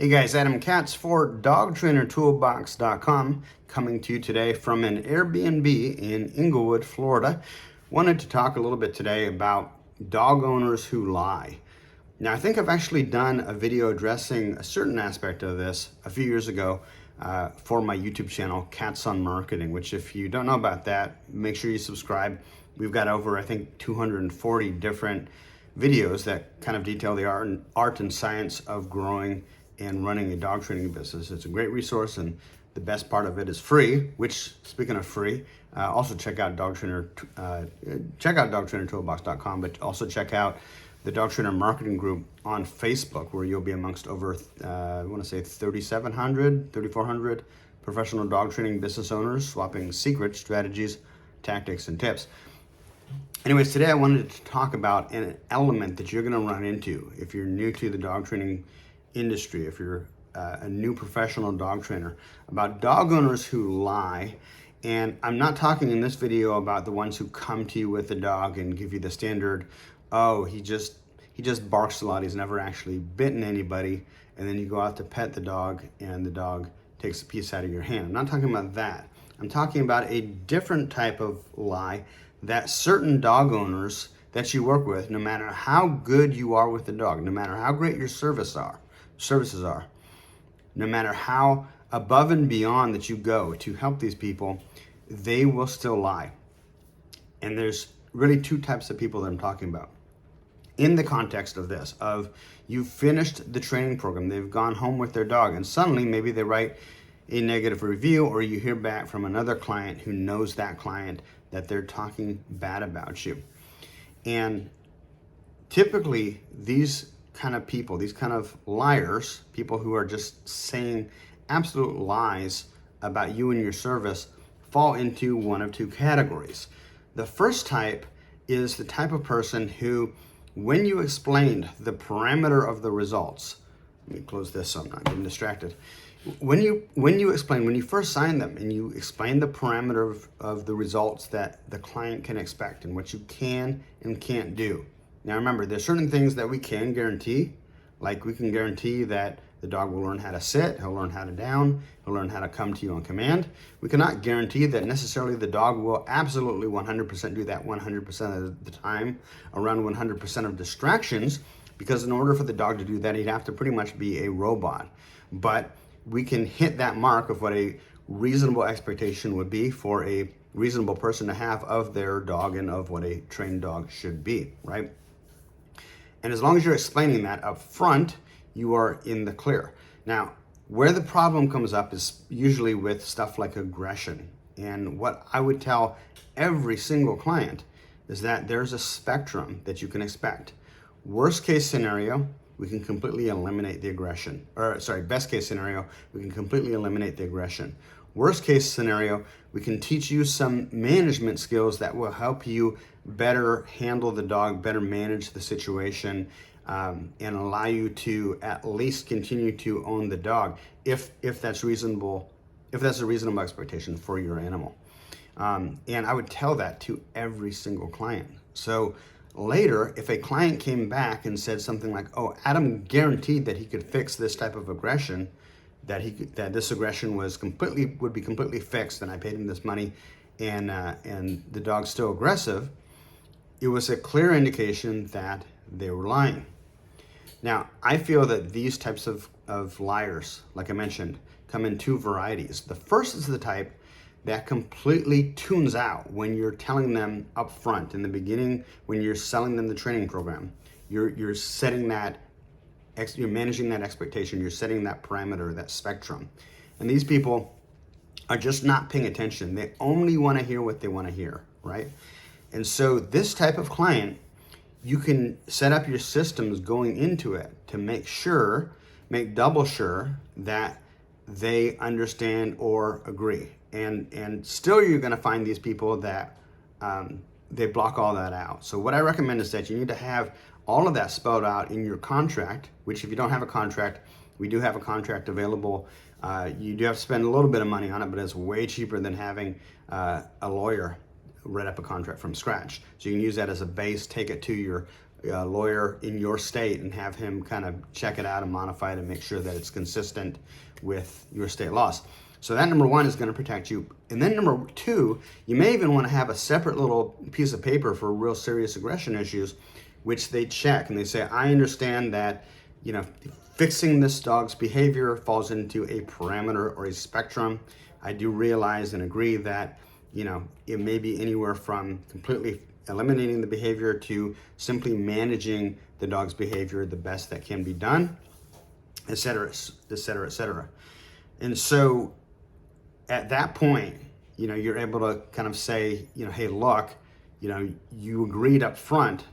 Hey guys, Adam Katz for DogTrainerToolbox.com, coming to you today from an Airbnb in Inglewood, Florida. Wanted to talk a little bit today about dog owners who lie. Now, I think I've actually done a video addressing a certain aspect of this a few years ago for my YouTube channel, Katz on Marketing, which if you don't know about that, make sure you subscribe. We've got over, I think, 240 different videos that kind of detail the art and science of growing and running a dog training business. It's a great resource, and the best part of it is free, which, speaking of free, also check out DogTrainerToolbox.com, but also check out the Dog Trainer Marketing Group on Facebook, where you'll be amongst over, I want to say 3,400 professional dog training business owners swapping secrets, strategies, tactics, and tips. Anyways, today I wanted to talk about an element that you're going to run into if you're new to the dog training industry, if you're a new professional dog trainer, about dog owners who lie. And I'm not talking in this video about the ones who come to you with a dog and give you the standard, oh, he just barks a lot, he's never actually bitten anybody, and then you go out to pet the dog and the dog takes a piece out of your hand. I'm not talking about that. I'm talking about a different type of lie that certain dog owners that you work with, no matter how good you are with the dog, no matter how great your services are, no matter how above and beyond that you go to help these people, they will still lie. And there's really two types of people that I'm talking about. In the context of this, of you finished the training program, they've gone home with their dog, and suddenly maybe they write a negative review, or you hear back from another client who knows that client that they're talking bad about you. And typically these kind of people, these kind of liars, people who are just saying absolute lies about you and your service, fall into one of two categories. The first type is the type of person who, when you explained the parameter of the results, let me close this so I'm not getting distracted. When you first sign them and you explain the parameter of the results that the client can expect and what you can and can't do. Now remember, there's certain things that we can guarantee, like we can guarantee that the dog will learn how to sit, he'll learn how to down, he'll learn how to come to you on command. We cannot guarantee that necessarily the dog will absolutely 100% do that 100% of the time, around 100% of distractions, because in order for the dog to do that, he'd have to pretty much be a robot. But we can hit that mark of what a reasonable expectation would be for a reasonable person to have of their dog and of what a trained dog should be, right? And as long as you're explaining that up front, you are in the clear. Now, where the problem comes up is usually with stuff like aggression. And what I would tell every single client is that there's a spectrum that you can expect. Worst case scenario, we can completely eliminate the aggression. Best case scenario, we can completely eliminate the aggression. Worst case scenario, we can teach you some management skills that will help you better handle the dog, better manage the situation, and allow you to at least continue to own the dog if that's reasonable, if that's a reasonable expectation for your animal. And I would tell that to every single client. So later, if a client came back and said something like, oh, Adam guaranteed that he could fix this type of aggression, that this aggression would be completely fixed, and I paid him this money, and the dog's still aggressive, it was a clear indication that they were lying. Now, I feel that these types of liars, like I mentioned, come in two varieties. The first is the type that completely tunes out when you're telling them up front in the beginning, when you're selling them the training program. You're setting that, you're managing that expectation, you're setting that parameter, that spectrum. And these people are just not paying attention. They only want to hear what they want to hear, right? And so this type of client, you can set up your systems going into it to make double sure that they understand or agree. And still you're going to find these people that they block all that out. So what I recommend is that you need to have all of that spelled out in your contract, which if you don't have a contract, we do have a contract available. You do have to spend a little bit of money on it, but it's way cheaper than having a lawyer write up a contract from scratch. So you can use that as a base, take it to your lawyer in your state and have him kind of check it out and modify it and make sure that it's consistent with your state laws. So that number one is going to protect you. And then number two, you may even want to have a separate little piece of paper for real serious aggression issues, which they check and they say, I understand that, fixing this dog's behavior falls into a parameter or a spectrum. I do realize and agree that, it may be anywhere from completely eliminating the behavior to simply managing the dog's behavior the best that can be done, et cetera, et cetera, et cetera. And so at that point, you're able to kind of say, hey, look, you agreed up front.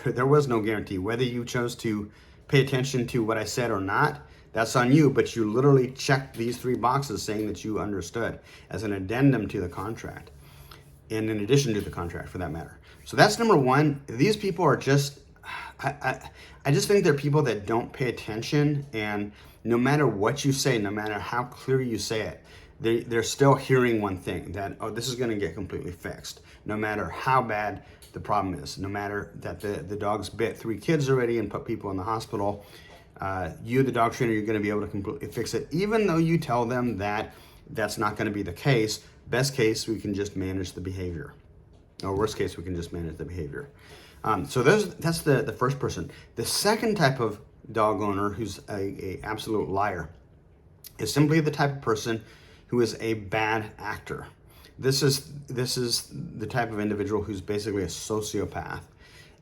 There was no guarantee. Whether you chose to pay attention to what I said or not, that's on you, but you literally checked these 3 boxes saying that you understood as an addendum to the contract, and in addition to the contract for that matter. So that's number one. These people are just, I just think they're people that don't pay attention, and no matter what you say, no matter how clear you say it, they're still hearing one thing, that, oh, this is going to get completely fixed, no matter how bad the problem is, no matter that the dog's bit 3 kids already and put people in the hospital. You, the dog trainer, you're going to be able to completely fix it, even though you tell them that that's not going to be the case. Best case, we can just manage the behavior. Or worst case, we can just manage the behavior. So that's the first person. The second type of dog owner who's a absolute liar is simply the type of person who is a bad actor. This is the type of individual who's basically a sociopath,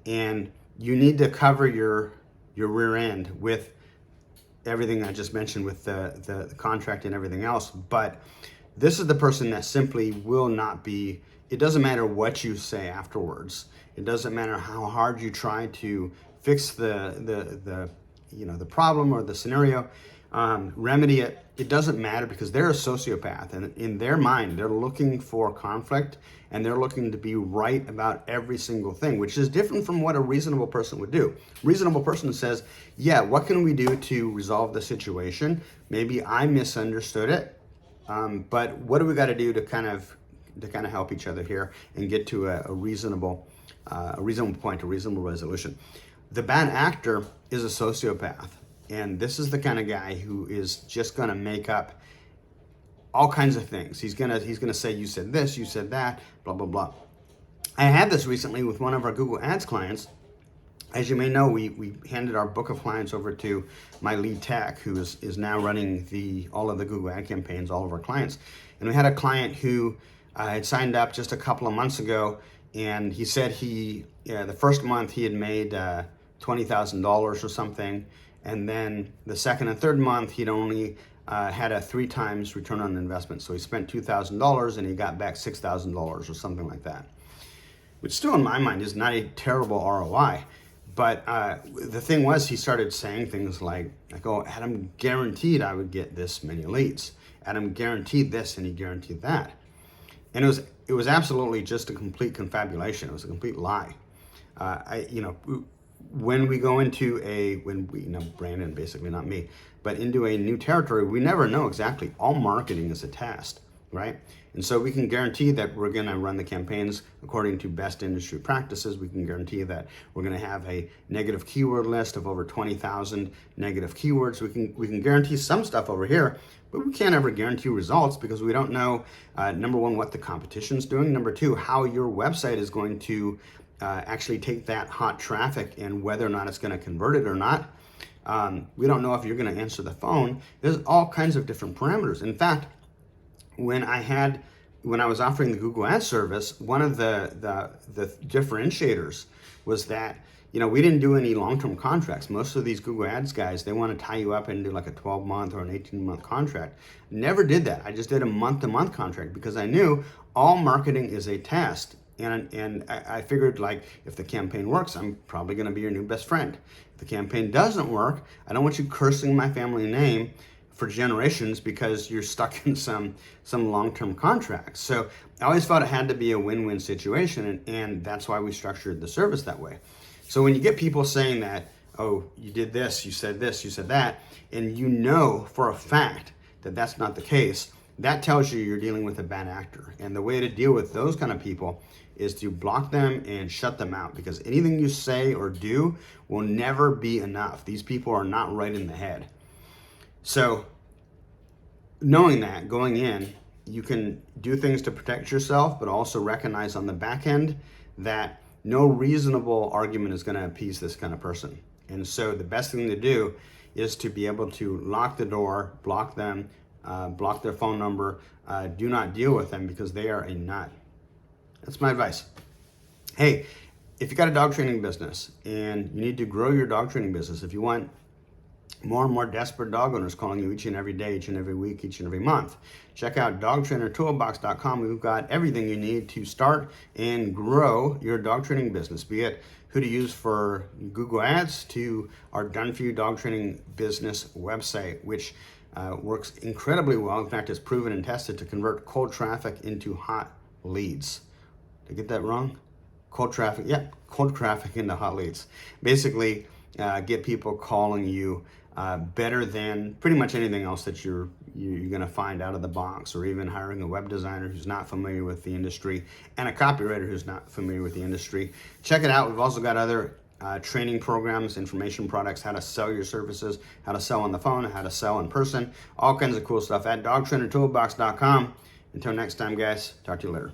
and you need to cover your rear end with everything I just mentioned, with the contract and everything else. But this is the person that simply will not be, it doesn't matter what you say afterwards. It doesn't matter how hard you try to fix the problem or the scenario, remedy it. It doesn't matter, because they're a sociopath, and in their mind, they're looking for conflict, and they're looking to be right about every single thing, which is different from what a reasonable person would do. Reasonable person says, yeah, what can we do to resolve the situation? Maybe I misunderstood it, but what do we got to do to kind of help each other here and get to a reasonable point, a reasonable resolution? The bad actor is a sociopath. And this is the kind of guy who is just going to make up all kinds of things. He's gonna say, you said this, you said that, blah, blah, blah. I had this recently with one of our Google Ads clients. As you may know, we handed our book of clients over to my lead tech, who is now running all of the Google Ad campaigns, all of our clients. And we had a client who had signed up just a couple of months ago, and he said the first month he had made $20,000 or something. And then the second and third month, he'd only had a 3 times return on investment. So he spent $2,000 and he got back $6,000 or something like that, which still in my mind is not a terrible ROI. But the thing was, he started saying things like, oh, Adam guaranteed I would get this many leads. Adam guaranteed this and he guaranteed that. And it was absolutely just a complete confabulation. It was a complete lie. When we go into Brandon, basically not me, but into a new territory, we never know exactly. All marketing is a test, right? And so we can guarantee that we're going to run the campaigns according to best industry practices. We can guarantee that we're going to have a negative keyword list of over 20,000 negative keywords. We can guarantee some stuff over here, but we can't ever guarantee results, because we don't know, number one, what the competition's doing. Number two, how your website is going to actually take that hot traffic and whether or not it's going to convert it or not. We don't know if you're going to answer the phone. There's all kinds of different parameters. In fact, when I was offering the Google Ads service, one of the differentiators was that, we didn't do any long-term contracts. Most of these Google Ads guys, they want to tie you up into like a 12-month or an 18-month contract. Never did that. I just did a month-to-month contract, because I knew all marketing is a test. And I figured, like, if the campaign works, I'm probably going to be your new best friend. If the campaign doesn't work, I don't want you cursing my family name for generations because you're stuck in some long-term contracts. So I always thought it had to be a win-win situation, and that's why we structured the service that way. So when you get people saying that, oh, you did this, you said that, and you know for a fact that that's not the case, that tells you you're dealing with a bad actor. And the way to deal with those kind of people is to block them and shut them out, because anything you say or do will never be enough. These people are not right in the head. So knowing that going in, you can do things to protect yourself, but also recognize on the back end that no reasonable argument is going to appease this kind of person. And so the best thing to do is to be able to lock the door, block them, block their phone number, do not deal with them because they are a nut. That's my advice. Hey, if you got a dog training business and you need to grow your dog training business, if you want more and more desperate dog owners calling you each and every day, each and every week, each and every month, check out dogtrainertoolbox.com. We've got everything you need to start and grow your dog training business, be it who to use for Google Ads to our Done For You dog training business website, which works incredibly well. In fact, it's proven and tested to convert cold traffic into hot leads. Did I get that wrong? Cold traffic into hot leads. Basically, get people calling you better than pretty much anything else that you're going to find out of the box, or even hiring a web designer who's not familiar with the industry and a copywriter who's not familiar with the industry. Check it out. We've also got other training programs, information products, how to sell your services, how to sell on the phone, how to sell in person, all kinds of cool stuff at dogtrainertoolbox.com. Until next time, guys, talk to you later.